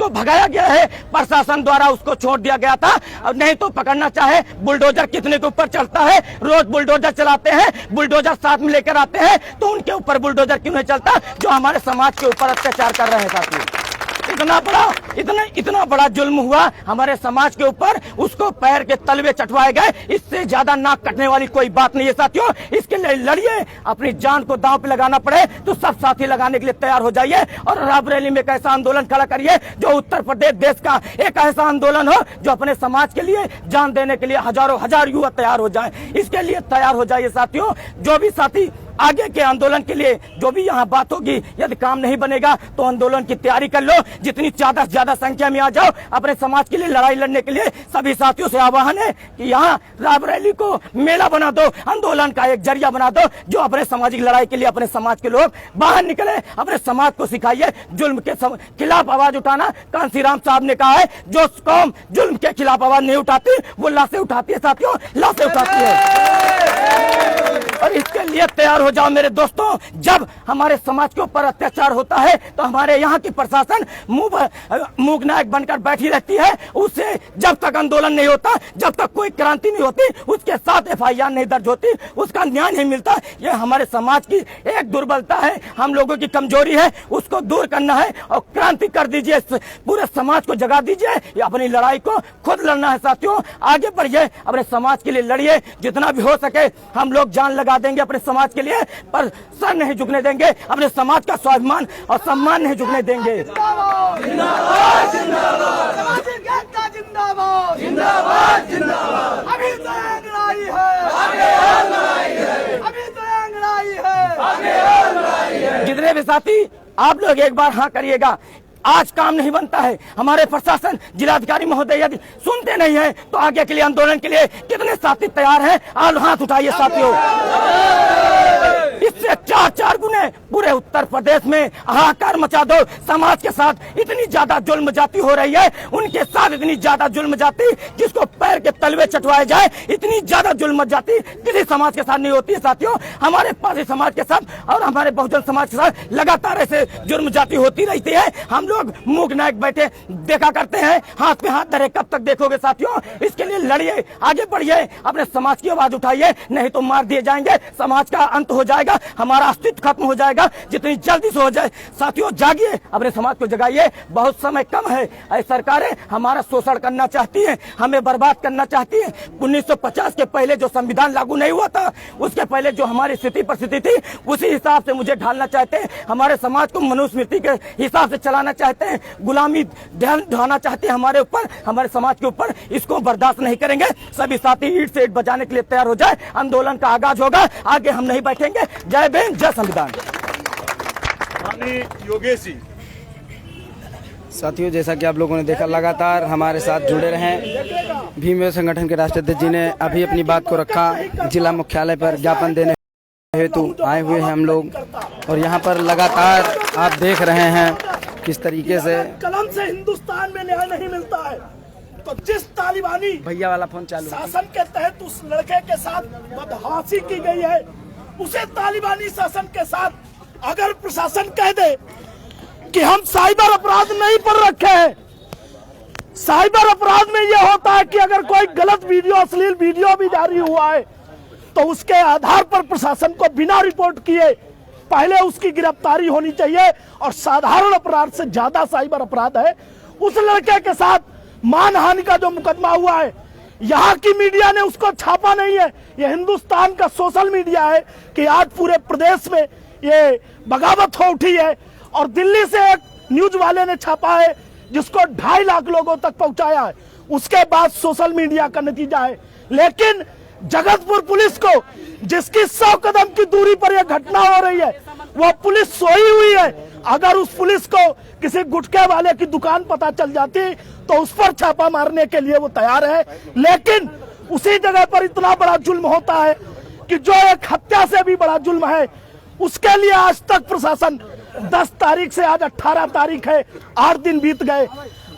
उसको भगाया गया है, प्रशासन द्वारा उसको छोड़ दिया गया था। नहीं तो पकड़ना चाहे बुलडोजर कितने के ऊपर चलता है, रोज बुलडोजर चलाते हैं, बुलडोजर साथ में लेकर आते हैं, तो उनके ऊपर बुलडोजर क्यों नहीं चलता जो हमारे समाज के ऊपर अत्याचार कर रहे हैं साथियों। इतना बड़ा जुल्म हुआ हमारे समाज के ऊपर, उसको पैर के तलवे चटवाए गए। इससे ज्यादा नाक कटने वाली कोई बात नहीं है साथियों। इसके लिए लड़िए, अपनी जान को दांव पे लगाना पड़े तो सब साथी लगाने के लिए तैयार हो जाइए और रायबरेली में एक ऐसा आंदोलन खड़ा करिए जो उत्तर प्रदेश देश का एक ऐसा आंदोलन हो जो अपने समाज के लिए जान देने के लिए हजारों हजार युवा तैयार हो जाए। इसके लिए तैयार हो जाइए साथियों। जो भी साथी आगे के आंदोलन के लिए जो भी यहाँ बात होगी, यदि काम नहीं बनेगा तो आंदोलन की तैयारी कर लो। जितनी ज्यादा से ज्यादा संख्या में आ जाओ, अपने समाज के लिए लड़ाई लड़ने के लिए सभी साथियों से आह्वान है कि यहाँ रायबरेली को मेला बना दो, आंदोलन का एक जरिया बना दो जो अपने सामाजिक लड़ाई के लिए अपने समाज के लोग बाहर निकले। अपने समाज को सिखाइए जुल्म के खिलाफ आवाज उठाना। कांसीराम साहब ने कहा है जो कौम जुल्म के खिलाफ आवाज नहीं उठाती वो लाशें उठाती है साथियों, लाशें उठाती है। और इसके लिए तैयार हो जाओ मेरे दोस्तों। जब हमारे समाज के ऊपर अत्याचार होता है तो हमारे यहाँ की प्रशासन मूक नायक बनकर बैठी रहती है। उससे जब तक आंदोलन नहीं होता, जब तक कोई क्रांति नहीं होती, उसके साथ FIR नहीं दर्ज होती, उसका न्याय नहीं मिलता। ये हमारे समाज की एक दुर्बलता है, हम लोगों की कमजोरी है, उसको दूर करना है और क्रांति कर दीजिए, पूरे समाज को जगा दीजिए। अपनी लड़ाई को खुद लड़ना है साथियों। आगे बढ़िए, अपने समाज के लिए लड़िए, जितना भी हो सके हम लोग जान लगा देंगे अपने समाज के लिए, पर सर नहीं झुकने देंगे, अपने समाज का स्वाभिमान और सम्मान नहीं झुकने देंगे। जिंदाबाद जिंदाबाद जिंदाबाद जिंदाबाद। अभी तो लड़ाई है, आगे और लड़ाई है, अभी तो लड़ाई है, आगे और लड़ाई है। जितने भी साथी आप लोग एक बार हाँ करिएगा। आज काम नहीं बनता है, हमारे प्रशासन जिलाधिकारी महोदय यदि सुनते नहीं है तो आगे के लिए आंदोलन के लिए कितने साथी तैयार हैं? आज हाथ उठाइए साथियों। इससे 4 गुने पूरे उत्तर प्रदेश में हाहाकार मचा दो। समाज के साथ इतनी ज्यादा जुल्म जाती हो रही है, उनके साथ इतनी ज्यादा जुल्म जाती जिसको पैर के तलवे चटवाए जाए, इतनी ज्यादा जुल्म जाती किसी समाज के साथ नहीं होती है साथियों। हमारे पासी समाज के साथ और हमारे बहुजन समाज के साथ लगातार ऐसे जुल्म जाती होती रहती है। हम लोग मूक नायक बैठे देखा करते हैं, हाथ में हाथ धरे कब तक देखोगे साथियों। इसके लिए लड़िए, आगे बढ़िए, अपने समाज की आवाज उठाइए, नहीं तो मार दिए जाएंगे, समाज का अंत हो जाएगा, हमारा अस्तित्व खत्म हो जाएगा। जितनी जल्दी से हो जाए साथियों, जागिए, अपने समाज को जगाइए। बहुत समय कम है। सरकारें हमारा शोषण करना चाहती हैं, हमें बर्बाद करना चाहती हैं। 1950 के पहले जो संविधान लागू नहीं हुआ था, उसके पहले जो हमारी स्थिति परिस्थिति थी, उसी हिसाब से मुझे ढालना चाहते हैं। हमारे समाज को मनुस्मृति के हिसाब से चलाना चाहते हैं, गुलामी ढाना चाहते हैं हमारे ऊपर, हमारे समाज के ऊपर। इसको बर्दाश्त नहीं करेंगे। सभी साथी ईंट से ईंट बजाने के लिए तैयार हो जाए। आंदोलन का आगाज होगा, आगे हम नहीं बैठेंगे। जय भीम, जय संविधान। योगेश जी। साथियों, जैसा कि आप लोगों ने देखा, लगातार हमारे साथ जुड़े रहें। भीम संगठन के राष्ट्रीय अध्यक्ष जी ने अभी अपनी बात को रखा। जिला मुख्यालय पर ज्ञापन देने हेतु आए हुए हैं हम लोग, और यहाँ पर लगातार आप देख रहे हैं किस तरीके से कलम से हिंदुस्तान में न्याय नहीं मिलता है। तो जिस तालिबानी भैया वाला फोन चालू शासन के तहत उस लड़के के साथ बदहासी की गई है, उसे तालिबानी शासन के साथ अगर प्रशासन कह दे कि हम साइबर अपराध नहीं पर रखे हैं। साइबर अपराध में यह होता है कि अगर कोई गलत वीडियो, अश्लील वीडियो भी जारी हुआ है तो उसके आधार पर प्रशासन को बिना रिपोर्ट किए पहले उसकी गिरफ्तारी होनी चाहिए। और साधारण अपराध से ज्यादा साइबर अपराध है। उस लड़के के साथ मानहानि का जो मुकदमा हुआ है, यहाँ की मीडिया ने उसको छापा नहीं है। यह हिंदुस्तान का सोशल मीडिया है कि आज पूरे प्रदेश में ये बगावत हो उठी है। और दिल्ली से एक न्यूज वाले ने छापा है जिसको 2.5 लाख लोगों तक पहुंचाया है। उसके बाद सोशल मीडिया का नतीजा है। लेकिन जगतपुर पुलिस को, जिसकी 100 कदम की दूरी पर यह घटना हो रही है, वो पुलिस सोई हुई है। अगर उस पुलिस को किसी गुटखे वाले की दुकान पता चल जाती तो उस पर छापा मारने के लिए वो तैयार है। लेकिन उसी जगह पर इतना बड़ा जुल्म होता है कि जो एक हत्या से भी बड़ा जुल्म है, उसके लिए आज तक प्रशासन 10 तारीख से आज 18 तारीख है, 8 दिन बीत गए।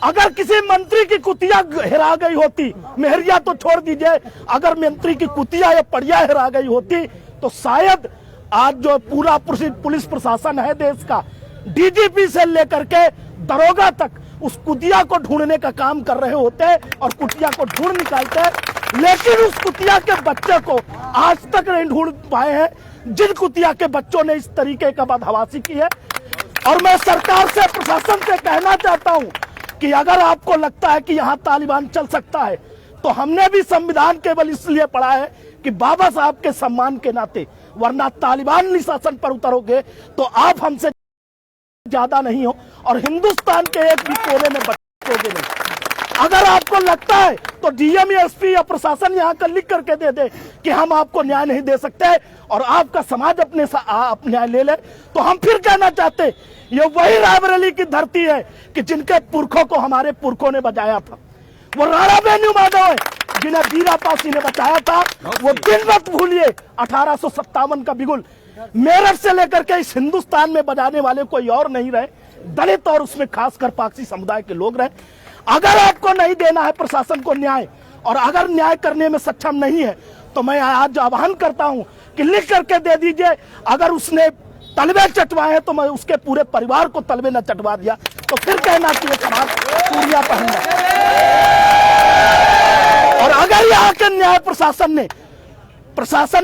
अगर किसी मंत्री की कुतिया हिरा गई होती, मेहरिया तो छोड़ दीजिए, अगर मंत्री की कुतिया या पड़िया हिरा गई होती तो शायद आज जो पूरा पुलिस प्रशासन है देश का, डीजीपी से लेकर के दरोगा तक, उस कुतिया को ढूंढने का काम कर रहे होते और कुतिया को ढूंढ निकालते, लेकिन उस कुतिया के बच्चे को आज तक नहीं ढूंढ पाए हैं जिन कुतिया के बच्चों ने इस तरीके का बदहवासी की है। और मैं सरकार से, प्रशासन से कहना चाहता हूं कि अगर आपको लगता है कि यहां तालिबान चल सकता है तो हमने भी संविधान केवल इसलिए पढ़ा है कि बाबा साहब के सम्मान के नाते, वरना तालिबान शासन पर उतरोगे तो आप हमसे ज्यादा नहीं हो और हिंदुस्तान के एक भी कोने में बचोगे नहीं। अगर आपको लगता है तो डीएम या एसपी या प्रशासन यहाँ का लिख करके दे दे कि हम आपको न्याय नहीं दे सकते और आपका समाज अपने न्याय ले ले, तो हम फिर कहना चाहते ये वही रायबरेली की धरती है कि जिनके पुरखों को हमारे पुरखों ने बचाया था। वो राणा बेनू माधव है जिन्हें बीरा पासी ने बचाया था। वो दिन मत भूलिए 1857 का बिगुल मेरठ से लेकर के इस हिंदुस्तान में बजाने वाले कोई और नहीं रहे, दलित और उसमें खासकर पारसी समुदाय के लोग रहे। अगर आपको नहीं देना है प्रशासन को न्याय और अगर न्याय करने में सक्षम नहीं है तो मैं आज आह्वान करता हूं कि लिख करके दे दीजिए। अगर उसने तलवे चटवाए हैं तो मैं उसके पूरे परिवार को तलवे न चटवा दिया तो फिर कहना चाहिए समाज चूड़ियां पहनना। और अगर यहाँ के न्याय प्रशासन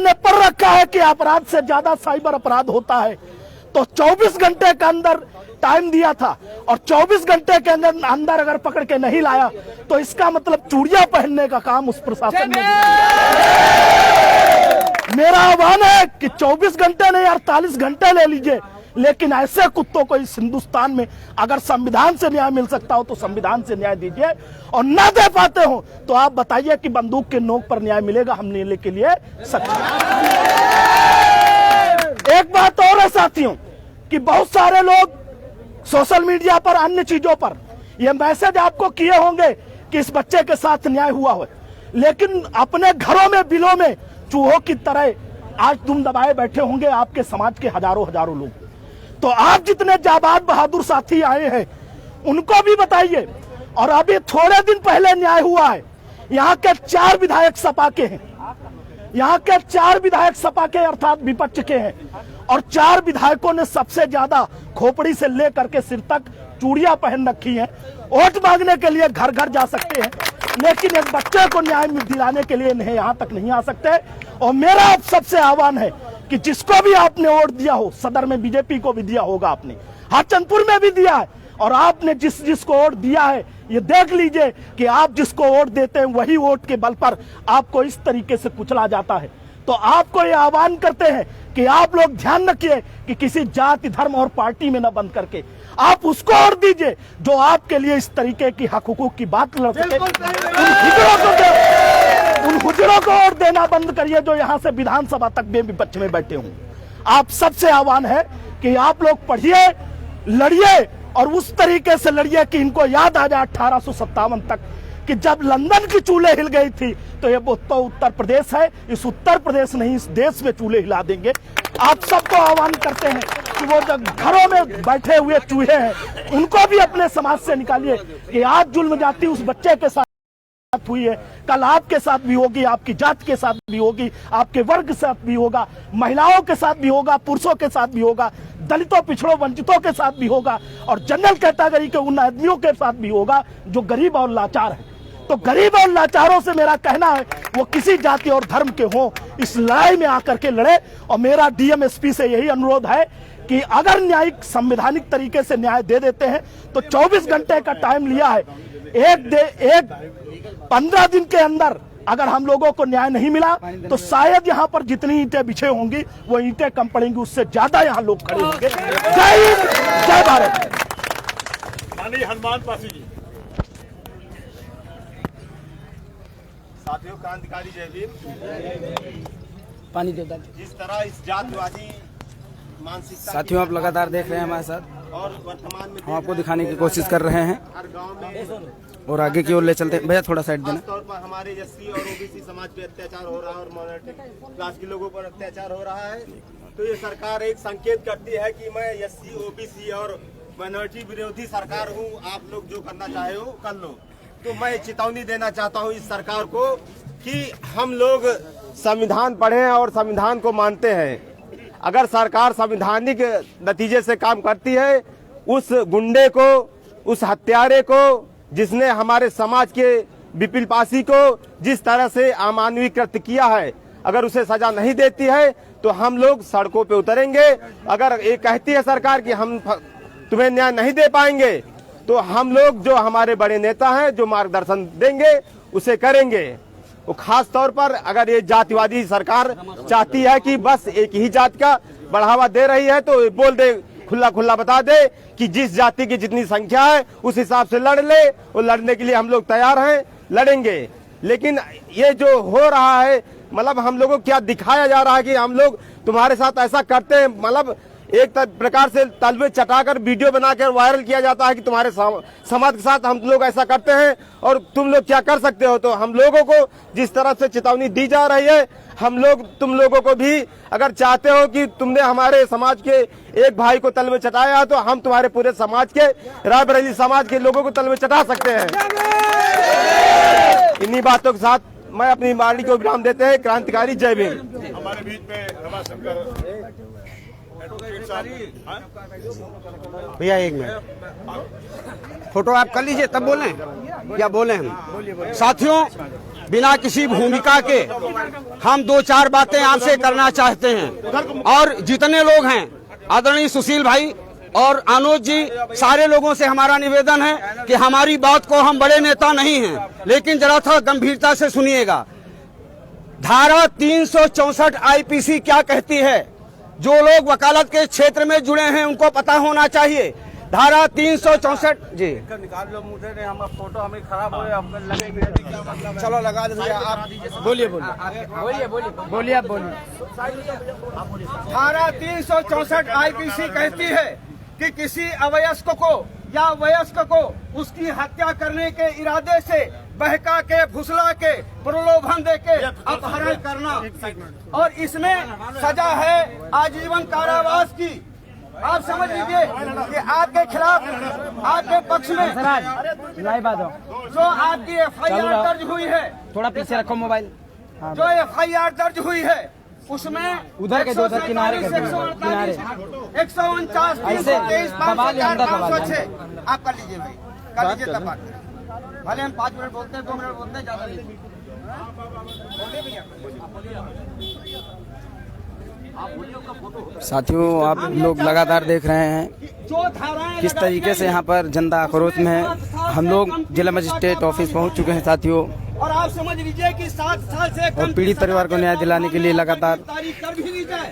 ने पढ़ रखा है कि अपराध से ज्यादा साइबर अपराध होता है तो 24 घंटे के अंदर टाइम दिया था और 24 घंटे के अंदर अगर पकड़ के नहीं लाया तो इसका मतलब चूड़ियां पहनने का काम उस प्रशासन ने। मेरा आह्वान है कि 24 घंटे नहीं 48 घंटे ले लीजिए, लेकिन ऐसे कुत्तों को इस हिंदुस्तान में अगर संविधान से न्याय मिल सकता हो तो संविधान से न्याय दीजिए और ना दे पाते हो तो आप बताइए कि बंदूक के नोक पर न्याय मिलेगा। हम लेने के लिए सक्षम। एक बात और है साथियों कि बहुत सारे लोग सोशल मीडिया पर अन्य चीजों पर यह मैसेज आपको किए होंगे कि इस बच्चे के साथ न्याय हुआ हो, लेकिन अपने घरों में बिलों में चूहों की तरह आज तुम दबाए बैठे होंगे आपके समाज के हजारों लोग। तो आप जितने जाबाज बहादुर साथी आए हैं उनको भी बताइए। और अभी थोड़े दिन पहले न्याय हुआ है, यहाँ के 4 विधायक सपा के हैं, यहाँ के 4 विधायक सपा के अर्थात विपक्ष के हैं और 4 विधायकों ने सबसे ज्यादा खोपड़ी से लेकर के सिर तक चूड़ियां पहन रखी हैं। वोट मांगने के लिए घर घर जा सकते हैं, लेकिन एक बच्चे को न्याय दिलाने के लिए नहीं यहाँ तक नहीं आ सकते। और मेरा आप सबसे आह्वान है कि जिसको भी आपने वोट दिया हो, सदर में बीजेपी को भी दिया होगा आपने, हाचनपुर में भी दिया है, और आपने जिसको वोट दिया है ये देख लीजिए कि आप जिसको वोट देते हैं वही वोट के बल पर आपको इस तरीके से कुचला जाता है। तो आपको ये आह्वान करते हैं कि आप लोग ध्यान रखिए कि किसी जाति धर्म और पार्टी में न बंद करके आप उसको वोट दीजिए जो आपके लिए इस तरीके की हक हुकूक की बात लड़ सके। उन हुजरों को वोट देना बंद करिए जो यहाँ से विधानसभा तक में विपक्ष में बैठे हों। आप सबसे आह्वान है कि आप लोग पढ़िए, लड़िए और उस तरीके से लड़िए कि इनको याद आ जाए 1857 तक कि जब लंदन की चूल्हे हिल गई थी तो ये तो उत्तर प्रदेश है, इस उत्तर प्रदेश नहीं इस देश में चूल्हे हिला देंगे। आप सबको आह्वान करते हैं कि वो जो घरों में बैठे हुए चूहे हैं उनको भी अपने समाज से निकालिए कि आज जुल्म जाती उस बच्चे के साथ हुई है, कल आपके साथ भी होगी, आपकी जात के साथ भी होगी, आपके वर्ग के साथ भी होगा, महिलाओं के साथ भी होगा, पुरुषों के साथ भी होगा, दलितों पिछड़ों वंचितों के साथ भी होगा और जनरल कैटेगरी के उन आदमियों के साथ भी होगा जो गरीब और लाचार है। तो गरीब और लाचारों से मेरा कहना है वो किसी जाति और धर्म के हों, इस लड़ाई में आकर के लड़े। और मेरा डीएमएसपी से यही अनुरोध है कि अगर न्यायिक संवैधानिक तरीके से न्याय दे देते हैं तो 24 घंटे का टाइम लिया है, एक 15 दिन के अंदर अगर हम लोगों को न्याय नहीं मिला तो शायद यहाँ पर जितनी ईंटें बिछे होंगी वो ईंटें कम पड़ेंगी, उससे ज्यादा यहाँ लोग खड़े होंगे। जय हिंद, जय भारत। माननीय हनुमान पासी जी। साथियों, क्रांतिकारी जय भीम। पानी दे दो। जिस तरह इस जातिवादी मानसिकता साथियों, आप लगातार देख रहे हैं हमारे साथ और वर्तमान में हम आपको दिखाने की कोशिश कर रहे हैं हर गांव में और आगे की ओर ले चलते हैं। भैया थोड़ा साइड देना। तौर पर हमारे एससी और ओबीसी समाज पे अत्याचार हो रहा है और माइनॉरिटी क्लास के लोगों पर अत्याचार हो रहा है। तो ये सरकार एक संकेत करती है कि मैं एससी ओबीसी और माइनॉरिटी विरोधी सरकार हूँ, आप लोग जो करना चाहे हो कर लो। तो मैं चेतावनी देना चाहता हूँ इस सरकार को कि हम लोग संविधान पढ़े हैं और संविधान को मानते हैं। अगर सरकार संवैधानिक नतीजे से काम करती है, उस गुंडे को उस हत्यारे को, जिसने हमारे समाज के विपिन पासी को जिस तरह से अमानवीय कृत्य किया है, अगर उसे सजा नहीं देती है तो हम लोग सड़कों पे उतरेंगे। अगर ये कहती है सरकार कि हम तुम्हें न्याय नहीं दे पाएंगे, तो हम लोग जो हमारे बड़े नेता हैं जो मार्गदर्शन देंगे उसे करेंगे। वो खास तौर पर अगर ये जातिवादी सरकार चाहती है कि बस एक ही जात का बढ़ावा दे रही है, तो बोल दे, खुला खुला बता दे कि जिस जाति की जितनी संख्या है उस हिसाब से लड़ ले। और लड़ने के लिए हम लोग तैयार हैं, लड़ेंगे। लेकिन ये जो हो रहा है, मतलब हम लोगों को क्या दिखाया जा रहा है कि हम लोग तुम्हारे साथ ऐसा करते हैं, मतलब एक प्रकार से तलवे चटाकर वीडियो बनाकर वायरल किया जाता है कि तुम्हारे समाज के साथ हम लोग ऐसा करते हैं और तुम लोग क्या कर सकते हो। तो हम लोगों को जिस तरह से चेतावनी दी जा रही है, हम लोग तुम लोगों को भी अगर चाहते हो कि तुमने हमारे समाज के एक भाई को तलवे चटाया, तो हम तुम्हारे पूरे समाज के, रायबरेली समाज के लोगों को तलवे चटा सकते हैं। इन्हीं बातों के साथ मैं अपनी वाणी को विराम देते हैं। क्रांतिकारी जय भीम। हमारे बीच में रमाशंकर भैया एक मिनट, फोटो आप कर लीजिए तब बोलें या बोले हम। साथियों, बिना किसी भूमिका के हम दो चार बातें आपसे करना चाहते हैं। और जितने लोग हैं, आदरणीय सुशील भाई और आनोद जी, सारे लोगों से हमारा निवेदन है कि हमारी बात को, हम बड़े नेता नहीं हैं, लेकिन जरा थोड़ा गंभीरता से सुनिएगा। धारा 364 आईपीसी क्या कहती है? जो लोग वकालत के क्षेत्र में जुड़े हैं उनको पता होना चाहिए। धारा 364 जी निकाल लो मुझे, हम फोटो हमें खराब हो गया। चलो लगा दीजिए। आप बोलिए आप बोलिए। धारा 364 आईपीसी कहती है कि किसी अवयस्क को या वयस्क को उसकी हत्या करने के इरादे से बहका के, फुसला के, प्रलोभन दे के अपहरण करना, और इसमें सजा है आजीवन कारावास की। आप समझ लीजिए कि आपके खिलाफ, आपके पक्ष में जो आपकी एफआईआर दर्ज हुई है, थोड़ा पीछे रखो मोबाइल, जो एफआईआर दर्ज हुई है उसमें उधर के दो किनारे 149, 149, 323, 504, 506 आप कर लीजिए भाई, कर लीजिए तब बात करें। भले हम 5 मिनट बोलते हैं, 2 मिनट बोलते हैं, ज्यादा नहीं। साथियों, आप लोग लगातार देख रहे हैं किस तरीके से यहाँ पर जनता आक्रोश में है। हम लोग जिला मजिस्ट्रेट ऑफिस पहुँच चुके हैं साथियों, और आप समझ लीजिए कि 7 साल से और पीड़ित परिवार को न्याय दिलाने के लिए लगातार तारीख कर भी दी जाए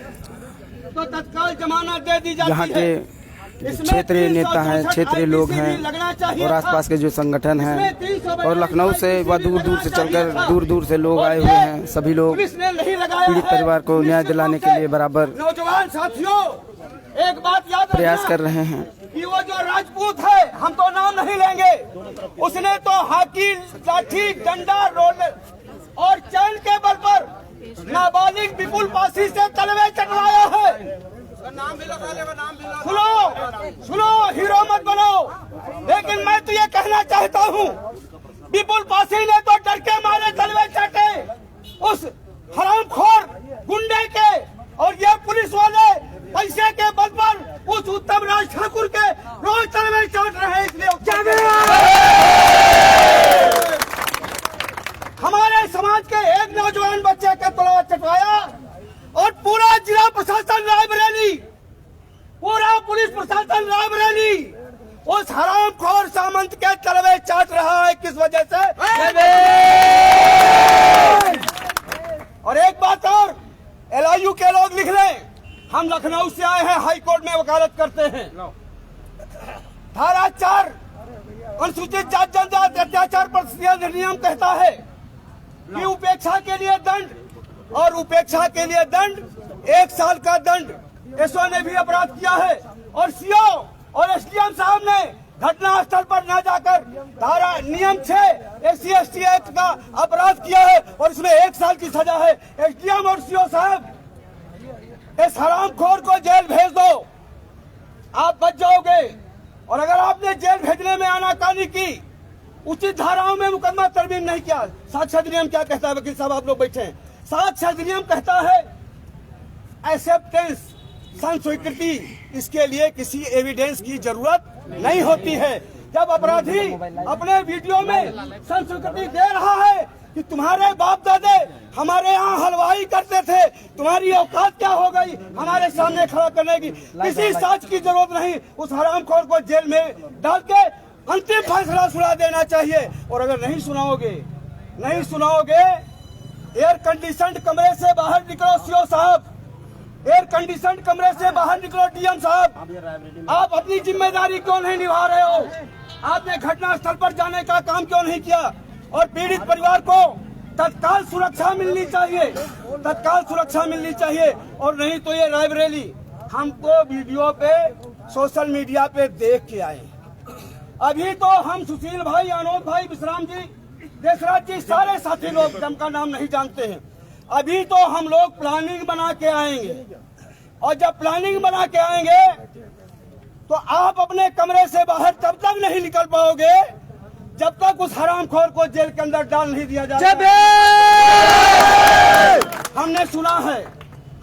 तो तत्काल जमानत दे दी जाती यहाँ है। के क्षेत्रीय नेता हैं, क्षेत्रीय लोग हैं और आसपास के जो संगठन हैं, और लखनऊ से व दूर दूर से चलकर दूर दूर से लोग आए हुए हैं। सभी लोग पीड़ित परिवार को न्याय दिलाने के लिए बराबर नौजवान साथियों, एक बात याद प्रयास कर रहे हैं कि वो जो राजपूत है, हम तो नाम नहीं लेंगे, उसने तो हाकी, लाठी, डंडा, रोलर और चैन के बल पर नाबालिग विपुल पासी से तलवे चटवाया है। नाम भी लगा लेगा, नाम भी लगा। सुनो, हीरो मत बनो, लेकिन मैं तो ये कहना चाहता हूँ, विपुल पासी ने तो डर के मारे तलवे चाटे उस हरामखोर गुंडे के, और ये पुलिस वाले पैसे के बल पर उस उत्तम राज ठाकुर के रोज तलवे चाट रहे हैं। इसलिए हमारे समाज के एक नौजवान बच्चे के तलवा चटवाया, और पूरा जिला प्रशासन रायबरेली, पूरा पुलिस प्रशासन रायबरेली उस हरामखोर सामंत के तलवे चाट रहा है। किस वजह से? और एक बात और, LIU के लोग लिख लें, हम लखनऊ से आए हैं, हाई कोर्ट में वकालत करते हैं। धारा 4 अनुसूचित जाति जनजाति अत्याचार प्रतिरोध अधिनियम कहता है कि उपेक्षा के लिए दंड, और उपेक्षा के लिए दंड 1 साल का दंड। एसओ ने भी अपराध किया है, और सीओ और एसडीएम साहब ने घटना स्थल पर न जाकर धारा नियम 6 SC/ST एक्ट का अपराध किया है, और इसमें 1 साल की सजा है। एसडीएम और सीओ साहब, इस हरामखोर को जेल भेज दो, आप बच जाओगे। और अगर आपने जेल भेजने में आनाकानी की, उचित धाराओं में मुकदमा तरमीम नहीं किया, साक्ष्य अधिनियम क्या कहता है? वकील साहब आप लोग बैठे हैं। साक्ष्य अधिनियम कहता है एक्सेप्टेंस, संस्वीकृति, इसके लिए किसी एविडेंस की जरूरत नहीं होती है। जब अपराधी अपने वीडियो में संस्कृति दे रहा है कि तुम्हारे बाप दादे हमारे यहाँ हलवाई करते थे, तुम्हारी औकात क्या हो गई हमारे सामने खड़ा करने की, किसी साज की जरूरत नहीं। उस हरामखोर को जेल में डाल के अंतिम फैसला सुना देना चाहिए। और अगर नहीं सुनाओगे एयर कंडीशन कमरे से बाहर निकलो सीओ साहब, एयर कंडीशन कमरे से बाहर निकलो डीएम साहब। आप अपनी जिम्मेदारी क्यों नहीं निभा रहे हो? आपने घटनास्थल पर जाने का काम क्यों नहीं किया? और पीड़ित परिवार को तत्काल सुरक्षा मिलनी चाहिए, तत्काल सुरक्षा मिलनी चाहिए। और नहीं तो ये रायबरेली हमको वीडियो पे सोशल मीडिया पे देख के आए। अभी तो हम सुशील भाई, अनोद भाई, विश्राम जी, देशराज जी, सारे साथी लोग जिनका नाम नहीं जानते हैं, अभी तो हम लोग प्लानिंग बना के आएंगे। और जब प्लानिंग बना के आएंगे तो आप अपने कमरे से बाहर तब तक नहीं निकल पाओगे जब तक उस हरामखोर को जेल के अंदर डाल नहीं दिया जाए। हमने सुना है,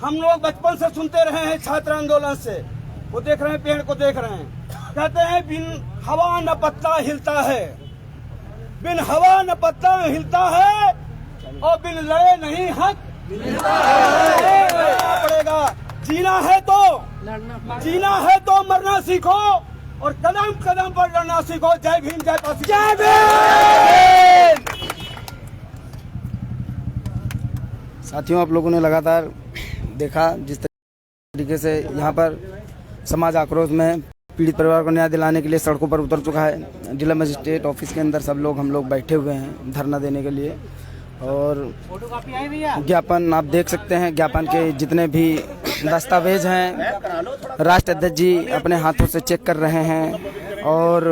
हम लोग बचपन से सुनते रहे हैं छात्र आंदोलन से, वो देख रहे हैं, पेड़ को देख रहे हैं, कहते हैं बिन हवा न पत्ता हिलता है, बिन हवा न पत्ता हिलता है, और बिन लड़े नहीं हक मिलता है। पड़ेगा, जीना है तो मरना सीखो, और कदम कदम पर लड़ना सीखो। जय भीम, जय पासी, जय भीम। साथियों, आप लोगों ने लगातार देखा जिस तरीके से यहाँ पर समाज आक्रोश में पीड़ित परिवार को न्याय दिलाने के लिए सड़कों पर उतर चुका है। जिला मजिस्ट्रेट ऑफिस के अंदर हम लोग बैठे हुए हैं धरना देने के लिए। और ज्ञापन आप देख सकते हैं, ज्ञापन के जितने भी दस्तावेज हैं राष्ट्र अध्यक्ष जी अपने हाथों से चेक कर रहे हैं और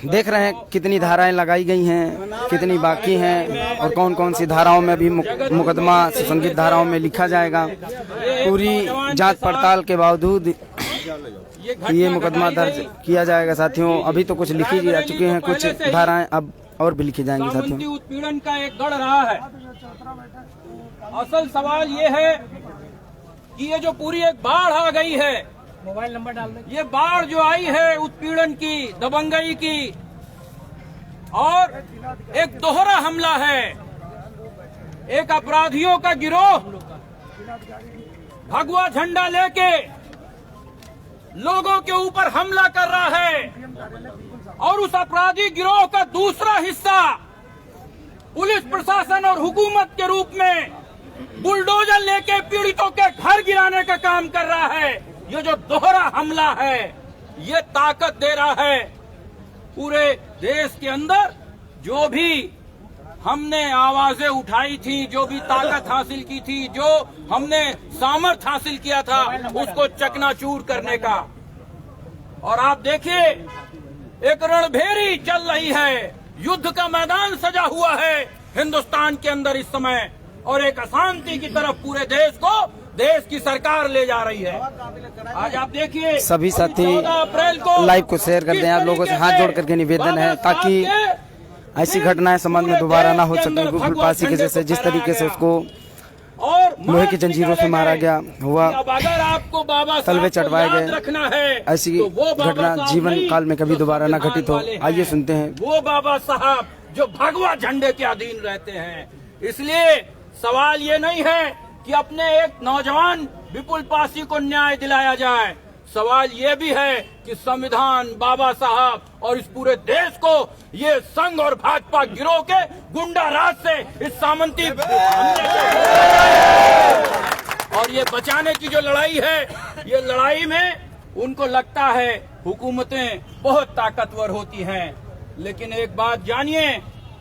देख रहे हैं कितनी धाराएं लगाई गई हैं, कितनी बाकी हैं और कौन कौन सी धाराओं में भी मुकदमा सुसंगत धाराओं में लिखा जाएगा। पूरी जांच पड़ताल के बावजूद ये मुकदमा दर्ज किया जाएगा। साथियों, अभी तो कुछ लिखी जा चुकी हैं, कुछ धाराएं अब और भी लिखी जाएंगी। साथियों, उत्पीड़न का एक गढ़ रहा है। असल सवाल ये है कि ये जो पूरी एक बाढ़ आ गई है, मोबाइल नंबर डाल दे, ये बाढ़ जो आई है उत्पीड़न की, दबंगई की, और एक दोहरा हमला है। एक अपराधियों का गिरोह भगवा झंडा लेके लोगों के ऊपर हमला कर रहा है, और उस अपराधी गिरोह का दूसरा हिस्सा पुलिस प्रशासन और हुकूमत के रूप में बुलडोजर लेके पीड़ितों के घर गिराने का काम कर रहा है। ये जो दोहरा हमला है, ये ताकत दे रहा है पूरे देश के अंदर। जो भी हमने आवाजें उठाई थी, जो भी ताकत हासिल की थी, जो हमने सामर्थ्य हासिल किया था, उसको चकनाचूर करने का। और आप देखिए, एक रणभेरी चल रही है, युद्ध का मैदान सजा हुआ है हिंदुस्तान के अंदर इस समय, और एक अशांति की तरफ पूरे देश को, देश की सरकार ले जा रही है। आज आप देखिए, सभी साथी 14 अप्रैल को लाइव को शेयर करते हैं। आप लोगों से हाथ जोड़ करके निवेदन है ताकि ऐसी घटनाएं समाज में दोबारा ना हो सके। गुलफुल पासी के जैसे जिस तरीके से उसको और लोहे की जंजीरों से मारा गया हुआ, अगर आपको बाबा तलवे चढ़वाए गए, रखना है, ऐसी घटना जीवन काल में कभी दोबारा न घटित हो। आइए सुनते हैं वो बाबा साहब जो भगवा झंडे के अधीन रहते हैं। इसलिए सवाल ये नहीं है कि अपने एक नौजवान विपुल पासी को न्याय दिलाया जाए, सवाल ये भी है कि संविधान, बाबा साहब और इस पूरे देश को ये संघ और भाजपा गिरोह के गुंडा राज से इस सामंती हमले और ये बचाने की जो लड़ाई है, ये लड़ाई में उनको लगता है हुकूमतें बहुत ताकतवर होती हैं। लेकिन एक बात जानिए,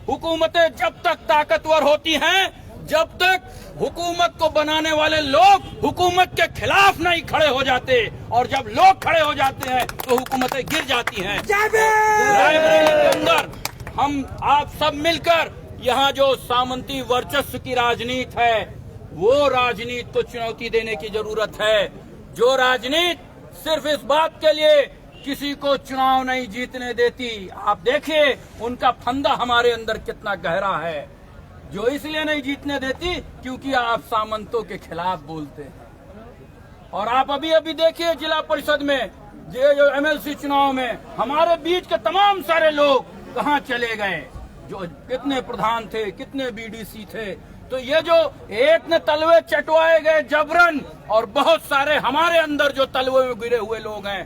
हुकूमतें जब तक ताकतवर होती हैं, जब तक हुकूमत को बनाने वाले लोग हुकूमत के खिलाफ नहीं खड़े हो जाते, और जब लोग खड़े हो जाते हैं तो हुकूमतें गिर जाती हैं। रायबरेली के अंदर हम आप सब मिलकर यहाँ जो सामंती वर्चस्व की राजनीति है, वो राजनीति को चुनौती देने की जरूरत है। जो राजनीति सिर्फ इस बात के लिए किसी को चुनाव नहीं जीतने देती, आप देखिए उनका फंदा हमारे अंदर कितना गहरा है। जो इसलिए नहीं जीतने देती क्योंकि आप सामंतों के खिलाफ बोलते हैं। और आप अभी अभी देखिए जिला परिषद में ये जो एमएलसी चुनाव में हमारे बीच के तमाम सारे लोग कहाँ चले गए? जो कितने प्रधान थे, कितने बीडीसी थे, तो ये जो एक ने तलवे चटवाए गए जबरन, और बहुत सारे हमारे अंदर जो तलवे में गिरे हुए लोग हैं,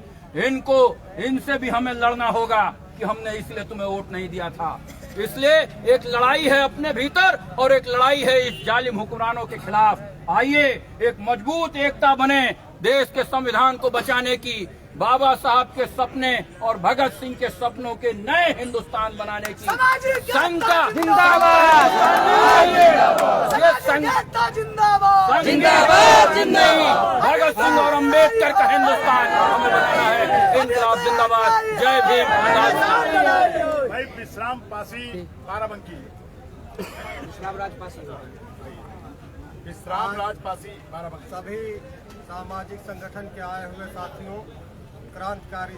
इनसे भी हमें लड़ना होगा कि हमने इसलिए तुम्हें वोट नहीं दिया था। इसलिए एक लड़ाई है अपने भीतर और एक लड़ाई है इस जालिम हुक्मरानों के खिलाफ। आइए एक मजबूत एकता बने देश के संविधान को बचाने की, बाबा साहब के सपने और भगत सिंह के सपनों के नए हिंदुस्तान बनाने की संकल्प जिंदाबाद, जिंदाबाद जिंदाबाद। भगत सिंह और अम्बेडकर का हिंदुस्तान हमें बनाना है। इंकलाब जिंदाबाद, जय भीम। भाई विश्राम पासी बाराबंकी, विश्राम राजपासी बाराबंकी। सभी सामाजिक संगठन के आए हुए साथियों, क्रांतिकारी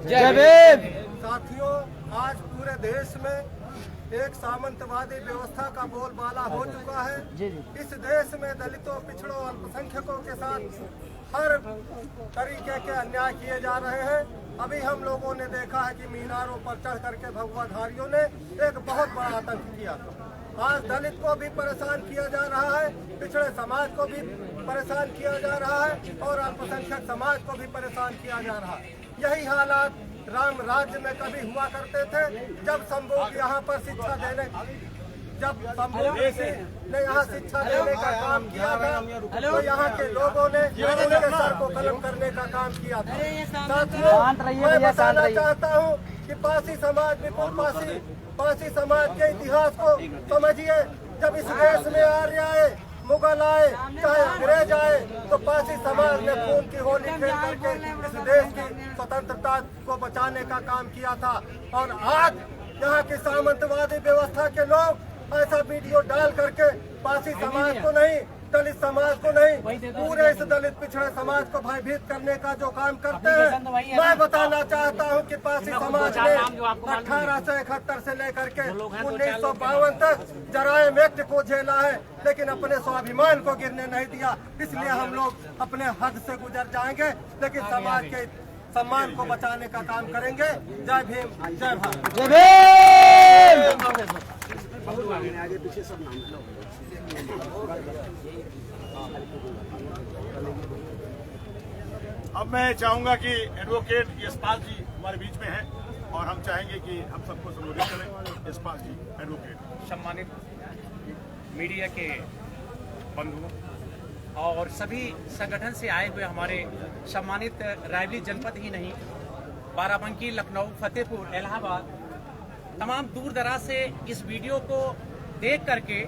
जय भीम। साथियों, आज पूरे देश में एक सामंतवादी व्यवस्था का बोलबाला हो चुका है। इस देश में दलितों, पिछड़ों, अल्पसंख्यकों के साथ हर तरीके के अन्याय किए जा रहे हैं। अभी हम लोगों ने देखा है कि मीनारों पर चढ़ करके भगवाधारियों ने एक बहुत बड़ा आतंक किया था। आज दलित को भी परेशान किया जा रहा है, पिछड़े समाज को भी परेशान किया जा रहा है और अल्पसंख्यक समाज को भी परेशान किया जा रहा है। यही हालात राम राज्य में कभी हुआ करते थे, जब संभोग यहाँ पर शिक्षा देने, जब संभोग ने यहाँ शिक्षा देने का काम किया था, तो यहाँ के लोगों ने उनके सर को कलम करने का काम किया था। साथियों, मैं बताना चाहता हूँ कि पासी समाज, विपुल पासी समाज के इतिहास को समझिए। जब इस देश में आर्य आए, मुगल आए, चाहे अंग्रेज आए, तो पासी समाज ने खून की होली खेल करके इस देश की स्वतंत्रता को बचाने का काम किया था। और आज यहाँ की सामंतवादी व्यवस्था के लोग ऐसा वीडियो डाल करके पासी समाज को नहीं, दलित समाज को नहीं, पूरे इस दलित पिछड़े समाज को भयभीत करने का जो काम करते हैं, मैं बताना चाहता हूं कि पासी समाज ने 1871 से लेकर के 1952 तक जराइम एक्ट को झेला है, लेकिन अपने स्वाभिमान को गिरने नहीं दिया। इसलिए हम लोग अपने हद से गुजर जाएंगे, लेकिन समाज के सम्मान को बचाने का काम करेंगे। जय भीम, जय भारत, जय भीम। अब मैं चाहूंगा कि एडवोकेट यशपाल जी हमारे बीच में हैं और हम चाहेंगे कि हम सबको संबोधित करें। यशपाल जी, एडवोकेट। सम्मानित मीडिया के बंधुओं और सभी संगठन से आए हुए हमारे सम्मानित रायबरेली जनपद ही नहीं, बाराबंकी, लखनऊ, फतेहपुर, इलाहाबाद, तमाम दूर दराज से इस वीडियो को देख करके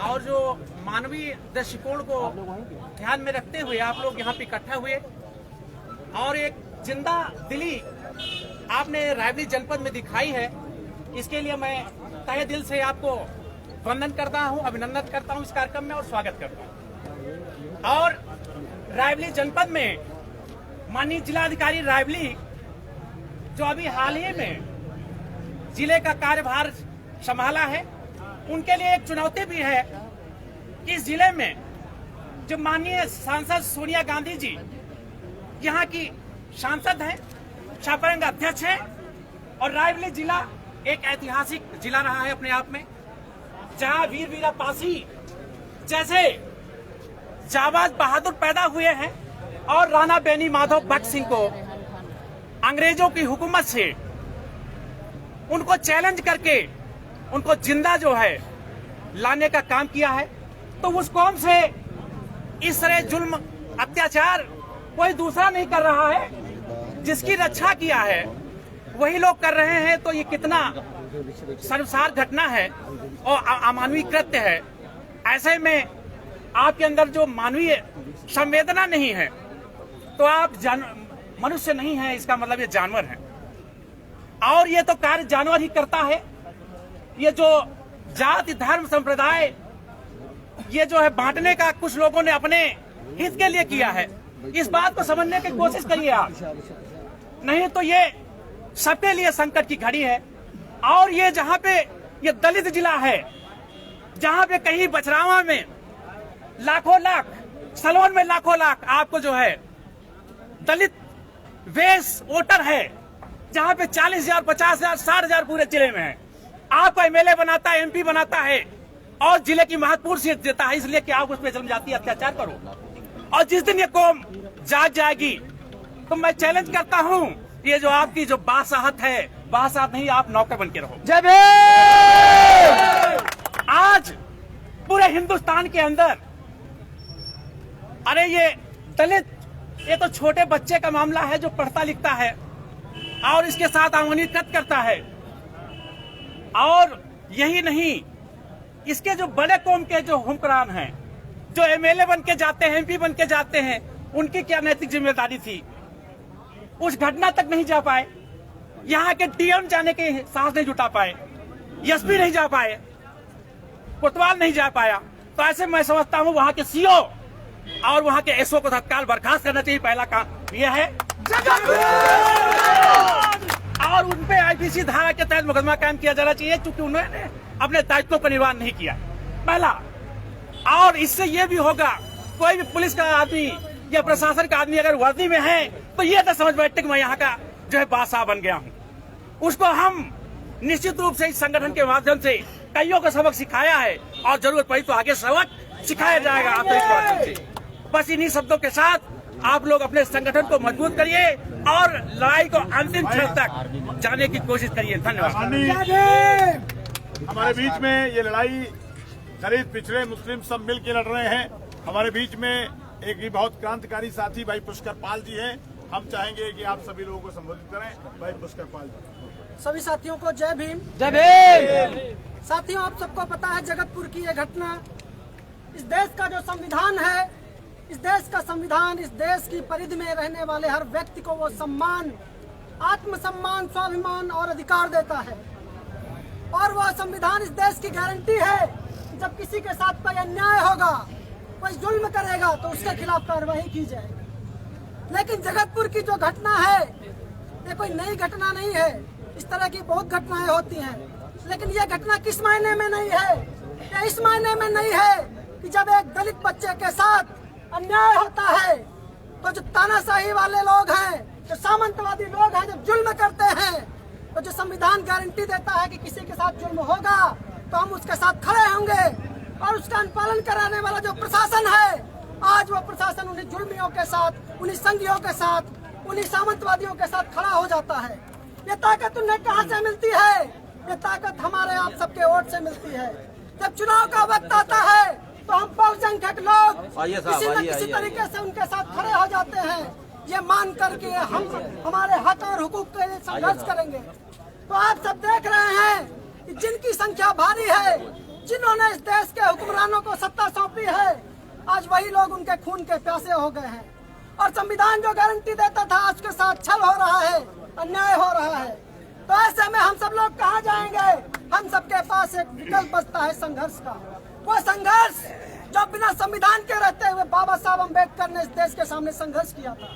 और जो मानवीय दृष्टिकोण को ध्यान में रखते हुए आप लोग यहाँ पे इकट्ठा हुए और एक जिंदा दिली आपने रायबरेली जनपद में दिखाई है। इसके लिए मैं तहे दिल से आपको वंदन करता हूँ, अभिनंदन करता हूँ इस कार्यक्रम में और स्वागत करता हूँ। और रायबरेली जनपद में माननीय जिलाधिकारी रायबरेली जो अभी हाल ही में जिले का कार्यभार संभाला है, उनके लिए एक चुनौती भी है कि इस जिले में जो माननीय सांसद सोनिया गांधी जी यहाँ की सांसद हैं, छापरंग अध्यक्ष हैं और रायबरेली जिला एक ऐतिहासिक जिला रहा है अपने आप में, जहाँ वीर वीरा पासी जैसे जाबाज बहादुर पैदा हुए हैं और राणा बेनी माधव भट्ट सिंह को अंग्रेजों की हुकूमत से उनको चैलेंज करके उनको जिंदा जो है लाने का काम किया है। तो उस कौम से इस तरह जुल्म अत्याचार कोई दूसरा नहीं कर रहा है, जिसकी रक्षा किया है वही लोग कर रहे हैं। तो ये कितना शर्मसार घटना है और अमानवीय कृत्य है। ऐसे में आपके अंदर जो मानवीय संवेदना नहीं है तो आप मनुष्य नहीं है, इसका मतलब ये जानवर है। और ये तो कार्य जानवर ही करता है। ये जो जाति, धर्म, संप्रदाय ये जो है बांटने का कुछ लोगों ने अपने हित के लिए किया है, इस बात को समझने की कोशिश करिए आप, नहीं तो ये सबके लिए संकट की घड़ी है। और ये जहाँ पे ये दलित जिला है, जहाँ पे कहीं बचरावा में लाखों लाख, सलोन में लाखों लाख आपको जो है दलित वेस वोटर है, जहां पे 40,000, 50,000, 60,000 पूरे जिले में है। आपको एमएलए बनाता है, एमपी बनाता है और जिले की महत्वपूर्ण सीट देता है, इसलिए कि आप उस पर जनजाति अत्याचार करो। और जिस दिन ये कौम जाग जाएगी तो मैं चैलेंज करता हूं, ये जो आपकी जो बासाहत है, बासाहत नहीं, आप नौकर बन के रहो। जय भीम। आज पूरे हिंदुस्तान के अंदर, अरे ये दलित, ये तो छोटे बच्चे का मामला है जो पढ़ता लिखता है और इसके साथ अवमानित करता है। और यही नहीं, इसके जो बड़े कौम के जो हुक्मरान हैं, जो एमएलए बन के जाते हैं, एमपी बन के जाते हैं, उनकी क्या नैतिक जिम्मेदारी थी? उस घटना तक नहीं जा पाए, यहाँ के डीएम जाने के साहस नहीं जुटा पाए, एसपी नहीं जा पाए, कोतवाल नहीं जा पाया। तो ऐसे मैं समझता हूँ वहाँ के सीओ और वहाँ के एसओ को तत्काल बर्खास्त करना चाहिए। पहला काम यह है, और उन पे आईपीसी धारा के तहत मुकदमा कायम किया जाना चाहिए, क्योंकि उन्होंने अपने दायित्वों का निर्वहन नहीं किया, पहला। और इससे ये भी होगा, कोई भी पुलिस का आदमी या प्रशासन का आदमी अगर वर्दी में है तो ये तो समझ बैठते कि मैं यहाँ का जो है बादशाह बन गया हूँ। उसको हम निश्चित रूप से इस संगठन के माध्यम से कईयों को सबक सिखाया है और जरूरत पड़ी तो आगे सबक सिखाया जाएगा आपको इस माध्यम से। बस इन्हीं शब्दों के साथ आप लोग अपने संगठन को मजबूत करिए और लड़ाई को अंतिम क्षण तक जाने की कोशिश करिए। धन्यवाद। हमारे बीच में ये लड़ाई दलित, पिछड़े, मुस्लिम सब मिल के लड़ रहे हैं। हमारे बीच में एक ही बहुत क्रांतिकारी साथी भाई पुष्कर पाल जी हैं। हम चाहेंगे कि आप सभी लोगों को संबोधित करें। भाई पुष्कर पाल जी। सभी साथियों को जय भीम। जय भीम। साथियों, आप सबको पता है जगतपुर की यह घटना, इस देश का जो संविधान है, इस देश का संविधान इस देश की परिधि में रहने वाले हर व्यक्ति को वो सम्मान, आत्मसम्मान, स्वाभिमान और अधिकार देता है। और वह संविधान इस देश की गारंटी है कि जब किसी के साथ कोई अन्याय होगा, कोई जुल्म करेगा तो उसके खिलाफ कार्रवाई की जाएगी। लेकिन जगतपुर की जो घटना है, ये कोई नई घटना नहीं है। इस तरह की बहुत घटनाएं होती हैं, लेकिन ये घटना किस मायने में नहीं है? ये इस मायने में नहीं है कि जब एक दलित बच्चे के साथ अन्याय होता है तो जो तानाशाही वाले लोग हैं, जो सामंतवादी लोग हैं, जब जुल्म करते हैं तो जो संविधान गारंटी देता है कि किसी के साथ जुल्म होगा तो हम उसके साथ खड़े होंगे। और उसका अनुपालन कराने वाला जो प्रशासन है, आज वो प्रशासन उन्हीं जुल्मियों के साथ, उन्हीं संघियों के साथ, उन्हीं सामंतवादियों के साथ खड़ा हो जाता है। ये ताकत उन्हें कहाँ से मिलती है? ये ताकत हमारे आप सबके वोट से मिलती है। जब चुनाव का वक्त आता है तो हम बहुसंख्यक लोग किसी न किसी तरीके से उनके साथ खड़े हो जाते हैं, ये मान करके हम हमारे हक और हुकूक के लिए संघर्ष करेंगे। तो आप सब देख रहे हैं कि जिनकी संख्या भारी है, जिन्होंने इस देश के हुक्मरानों को सत्ता सौंपी है, आज वही लोग उनके खून के प्यासे हो गए हैं। और संविधान जो गारंटी देता था, आज के साथ छल हो रहा है, अन्याय हो रहा है। तो ऐसे में हम सब लोग कहाँ जाएंगे? हम सबके पास एक विकल्प बचता है संघर्ष का। वो संघर्ष जो बिना संविधान के रहते हुए बाबा साहब अम्बेडकर ने इस देश के सामने संघर्ष किया था।